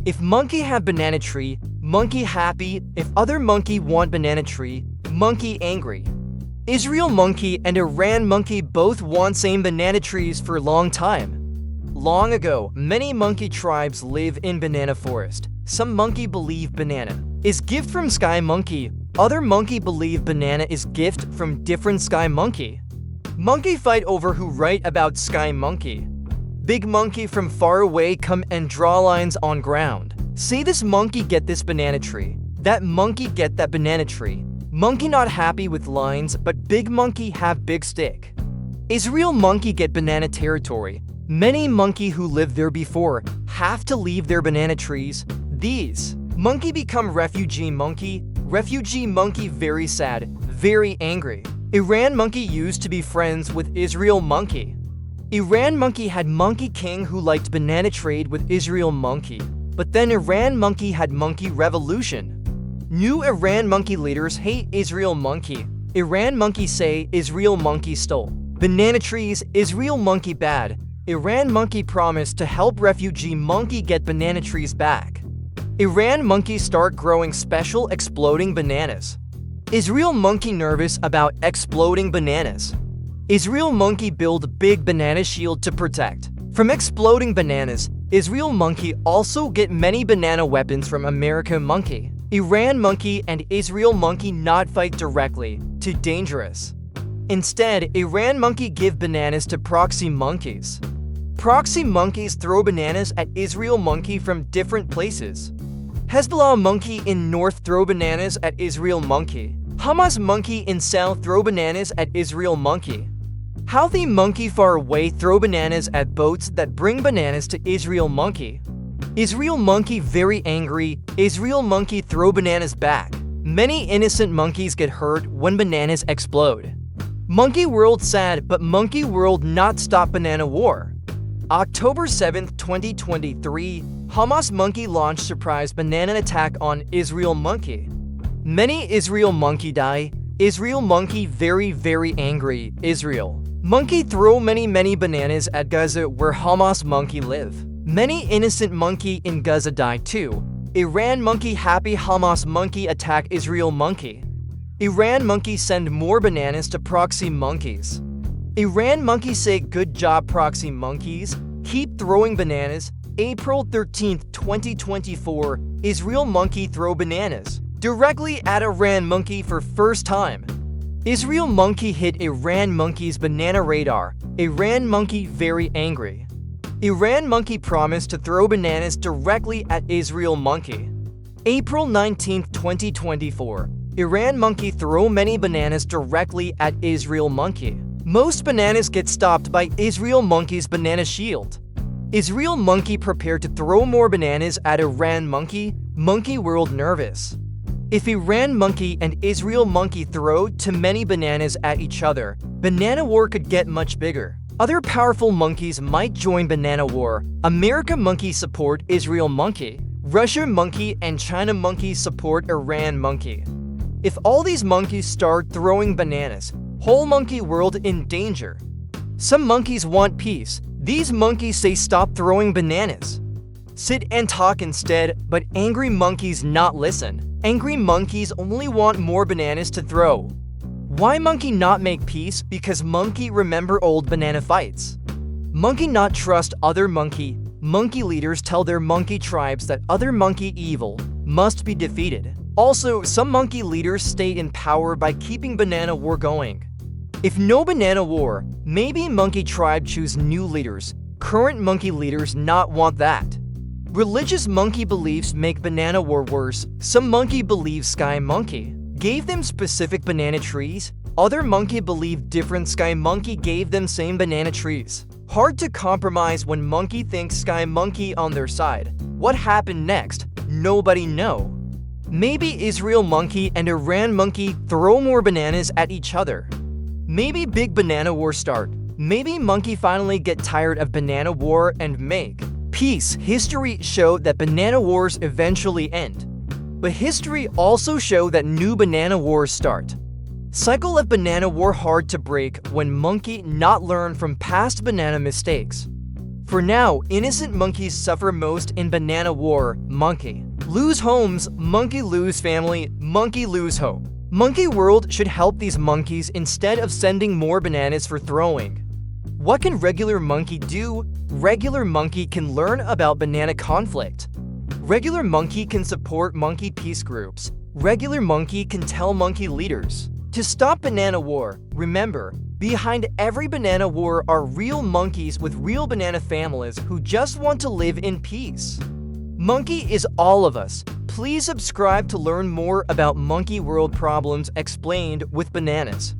If monkey have banana tree, monkey happy. If other monkey want banana tree, monkey angry. Israel monkey and Iran monkey both want same banana trees for a long time. Long ago, many monkey tribes live in banana forest. Some monkey believe banana is gift from sky monkey. Other monkey believe banana is gift from different sky monkey. Monkey fight over who right about sky monkey. Big monkey from far away come and draw lines on ground. Say this monkey get this banana tree. That monkey get that banana tree. Monkey not happy with lines, but big monkey have big stick. Israel monkey get banana territory. Many monkey who lived there before have to leave their banana trees. These monkey become refugee monkey. Refugee monkey very sad, very angry. Iran monkey used to be friends with Israel monkey. Iran monkey had monkey king who liked banana trade with Israel monkey. But then Iran monkey had monkey revolution. New Iran monkey leaders hate Israel monkey. Iran monkey say Israel monkey stole banana trees, Israel monkey bad. Iran monkey promised to help refugee monkey get banana trees back. Iran monkey start growing special exploding bananas. Israel monkey nervous about exploding bananas. Israel monkey build big banana shield to protect from exploding bananas. Israel monkey also get many banana weapons from America monkey. Iran monkey and Israel monkey not fight directly, too dangerous. Instead, Iran monkey give bananas to proxy monkeys. Proxy monkeys throw bananas at Israel monkey from different places. Hezbollah monkey in north throw bananas at Israel monkey. Hamas monkey in south throw bananas at Israel monkey. Houthi monkey far away throw bananas at boats that bring bananas to Israel monkey. Israel monkey very angry. Israel monkey throw bananas back. Many innocent monkeys get hurt when bananas explode. Monkey world sad, but monkey world not stop banana war. October 7, 2023, Hamas monkey launched surprise banana attack on Israel monkey. Many Israel monkey die. Israel monkey very angry. Israel monkey throw many bananas at Gaza where Hamas monkey live. Many innocent monkey in Gaza die too. Iran monkey happy. Hamas monkey attack Israel monkey. Iran monkey send more bananas to proxy monkeys. Iran monkey say good job proxy monkeys, keep throwing bananas. April 13, 2024, Israel monkey throw bananas directly at Iran monkey for first time. Israel monkey hit Iran monkey's banana radar. Iran monkey very angry. Iran monkey promised to throw bananas directly at Israel monkey. April 19, 2024, Iran monkey throw many bananas directly at Israel monkey. Most bananas get stopped by Israel monkey's banana shield. Israel monkey prepared to throw more bananas at Iran monkey. Monkey world nervous. If Iran monkey and Israel monkey throw too many bananas at each other, banana war could get much bigger. Other powerful monkeys might join banana war. America monkey support Israel monkey. Russia monkey and China monkey support Iran monkey. If all these monkeys start throwing bananas, whole monkey world in danger. Some monkeys want peace. These monkeys say stop throwing bananas. Sit and talk instead, but angry monkeys not listen. Angry monkeys only want more bananas to throw. Why monkey not make peace? Because monkey remember old banana fights. Monkey not trust other monkey. Monkey leaders tell their monkey tribes that other monkey evil must be defeated. Also, some monkey leaders stay in power by keeping banana war going. If no banana war, maybe monkey tribe choose new leaders. Current monkey leaders not want that. Religious monkey beliefs make banana war worse. Some monkey believe sky monkey gave them specific banana trees. Other monkey believe different sky monkey gave them same banana trees. Hard to compromise when monkey thinks sky monkey on their side. What happened next? Nobody know. Maybe Israel monkey and Iran monkey throw more bananas at each other. Maybe big banana war start. Maybe monkey finally get tired of banana war and make peace. History show that banana wars eventually end. But history also show that new banana wars start. Cycle of banana war hard to break when monkey not learn from past banana mistakes. For now, innocent monkeys suffer most in banana war. Monkey lose homes, monkey lose family, monkey lose hope. Monkey World should help these monkeys instead of sending more bananas for throwing. What can regular monkey do? Regular monkey can learn about banana conflict. Regular monkey can support monkey peace groups. Regular monkey can tell monkey leaders to stop banana war. Remember, behind every banana war are real monkeys with real banana families who just want to live in peace. Monkey is all of us. Please subscribe to learn more about monkey world problems explained with bananas.